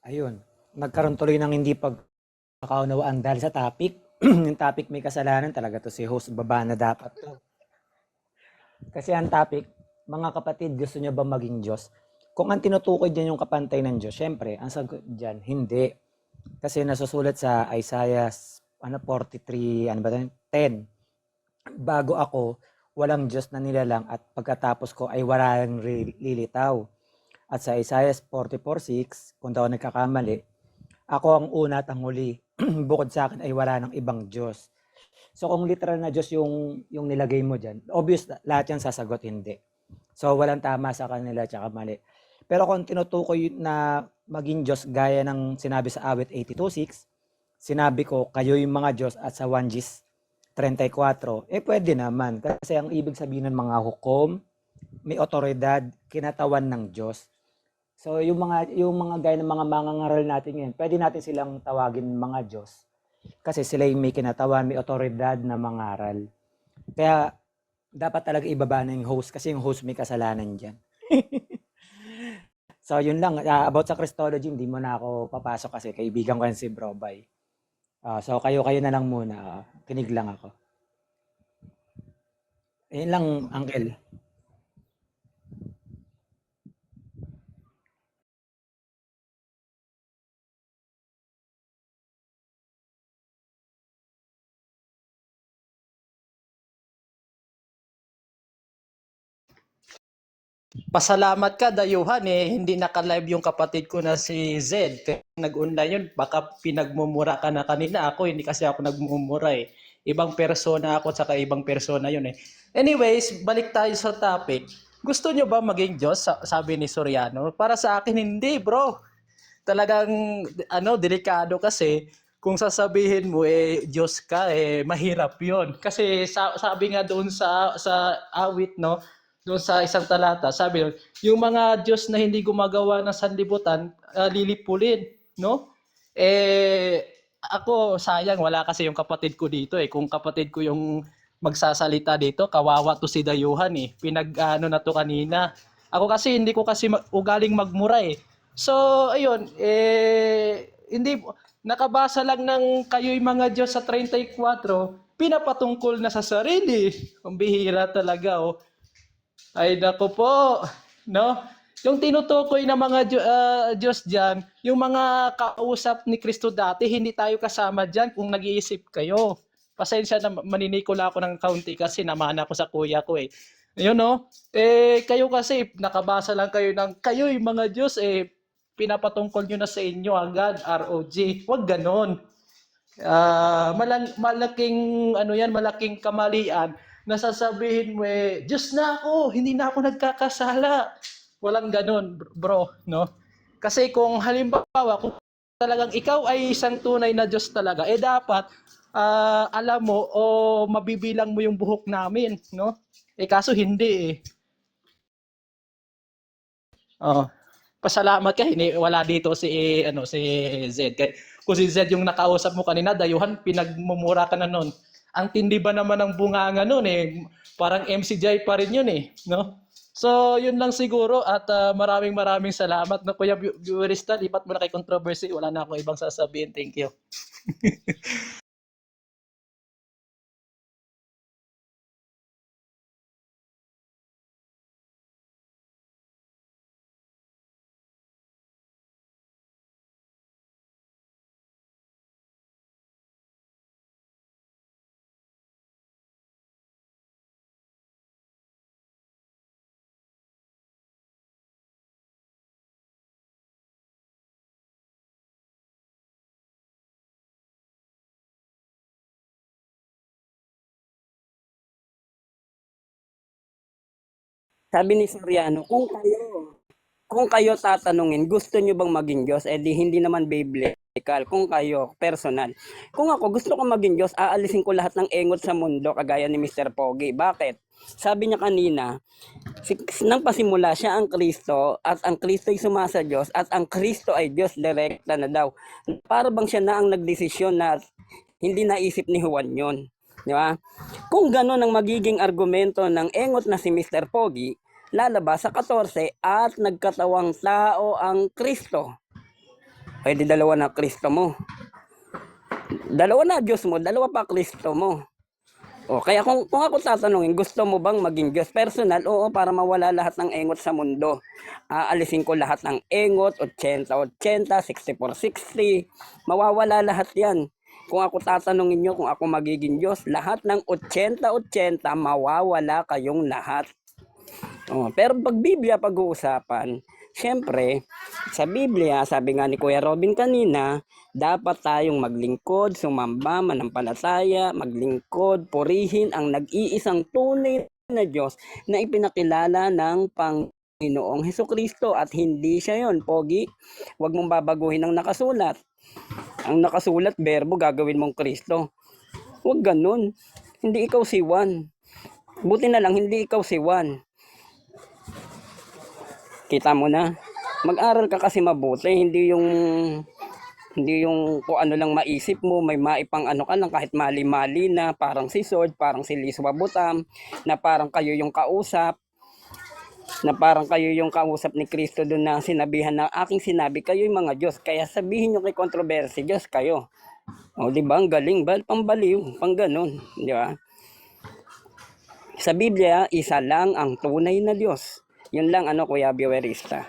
Ayun, nagkaroon tuloy ng hindi pagkakaunawaan dahil sa topic. Yung topic may kasalanan talaga to si host, baba na dapat to. Kasi ang topic, mga kapatid, gusto nyo ba maging Diyos? Kung ang tinutukoy dyan yung kapantay ng Diyos, syempre, ang sagot dyan, hindi. Kasi nasusulat sa Isaiah 43, 10. Bago ako, walang Diyos na nilalang at pagkatapos ko ay walang lilitaw. At sa Isaiah 44:6, kung daw nagkakamali, ako ang una at ang huli. Bukod sa akin ay wala ng ibang Diyos. So kung literal na Diyos yung nilagay mo dyan, obvious lahat yan sasagot hindi. So walang tama sa kanila at mali. Pero kung tinutukoy na maging Diyos gaya ng sinabi sa awit 82:6, sinabi ko kayo yung mga Diyos at sa 1 Gs 34, pwede naman. Kasi ang ibig sabihin ng mga hukom, may otoridad, kinatawan ng Diyos. So yung mga gaya ng mga mangangaral natin ngayon, pwede natin silang tawagin mga Diyos. Kasi sila yung may kinatawan, may otoridad na mangaral. Kaya dapat talaga ibaba na yung host kasi yung host may kasalanan dyan. So yun lang, about sa Christology, hindi mo na ako papasok kasi kaibigan ko yan si Brobay. So kayo na lang muna, kinig lang ako. Ayun lang, Uncle. Pasalamat ka, dayuhan hindi naka-live yung kapatid ko na si Zed. Kaya nag-online yun, baka pinagmumura ka na kanina. Ako, hindi kasi ako nagmumura Ibang persona ako, saka ibang persona yun Anyways, balik tayo sa topic. Gusto nyo ba maging Diyos? Sabi ni Soriano. Para sa akin, hindi bro. Talagang, delikado kasi, kung sasabihin mo, Diyos ka, mahirap yon. Kasi sabi nga doon sa awit, no? Doon sa isang talata, sabi doon, yung mga Diyos na hindi gumagawa ng sanlibutan, lilipulin, no? Ako, sayang, wala kasi yung kapatid ko dito Kung kapatid ko yung magsasalita dito, kawawa to si Dayuhan Pinag-ano na to kanina. Ako kasi, hindi ko kasi ugaling magmura So, ayun, hindi, nakabasa lang ng kayo'y mga Diyos sa 34, pinapatungkol na sa sarili. Ang bihira talaga, Ay, nako po, no? Yung tinutukoy ng mga Diyos dyan, yung mga kausap ni Kristo dati, hindi tayo kasama dyan kung nag-iisip kayo. Pasensya na maninikula ako ng kaunti kasi namana ko sa kuya ko Yun no? Kayo kasi, nakabasa lang kayo ng, kayo yung mga Diyos pinapatungkol nyo na sa inyo agad, ROG. Huwag ganon. Malaking, malaking kamalian nasasabihin mo Diyos na ako, hindi na ako nagkakasala. Walang ganon, bro, no? Kasi kung halimbawa, kung talagang ikaw ay isang tunay na Diyos talaga, dapat alam mo o mabibilang mo yung buhok namin, no? Kaso hindi pasalamat ka, wala dito si si Zed. Kung si Zed yung nakausap mo kanina, dayuhan, pinagmumura ka na nun. Ang tindi ba naman ng bunganga nun eh. Parang MCJ pa rin yun eh, no? So, yun lang siguro at maraming salamat no Kuya Viewerista, lipat mo na kay controversy. Wala na akong ibang sasabihin. Thank you. Sabi ni Soriano, kung kayo tatanungin, gusto nyo bang maging Diyos? Eh di hindi naman biblical. Kung kayo, personal. Kung ako gusto ko maging Diyos, aalisin ko lahat ng engot sa mundo kagaya ni Mr. Pogi. Bakit? Sabi niya kanina, nang pasimula siya ang Kristo at ang Kristo ay sumasa Diyos at ang Kristo ay Diyos direkta na daw. Para bang siya na ang nagdesisyon na hindi naisip ni Juan yun. Di ba? Kung gano'n ang magiging argumento ng engot na si Mr. Pogi, lalabas sa 14 at nagkatawang tao ang Kristo. Pwede dalawa na Kristo mo. Dalawa na Diyos mo, dalawa pa Kristo mo. O, kaya kung ako tatanungin, gusto mo bang maging Diyos? Personal, oo, para mawala lahat ng engot sa mundo. Aalisin ko lahat ng engot, 80-80, 60-60, mawawala lahat yan. Kung ako tatanungin nyo kung ako magiging Diyos, lahat ng 80-80, mawawala kayong lahat. Oh, pero pag Biblia pag-uusapan, syempre, sa Biblia, sabi nga ni Kuya Robin kanina, dapat tayong maglingkod, sumamba, manampalataya, maglingkod, purihin ang nag-iisang tunay na Diyos na ipinakilala ng Panginoong Hesukristo at hindi siya yon, Pogi. Huwag mong babaguhin ang nakasulat. Ang nakasulat, berbo, gagawin mong Kristo. Huwag ganun. Hindi ikaw si Juan. Buti na lang, hindi ikaw si Juan. Kita mo na. Mag-aral ka kasi mabuti, hindi yung kung ano lang maisip mo, may maipang ano ka lang kahit mali-mali na, parang si Sword, parang si Liz Wabutam, na parang kayo yung kausap, ni Kristo doon na sinabihan na aking sinabi, kayo yung mga Diyos, kaya sabihin nyo kay controversy, Diyos kayo. O di ba, ang galing, pambaliw, pang ganun, di ba? Sa Biblia, isa lang ang tunay na Diyos. Yun lang Kuya Viewerista.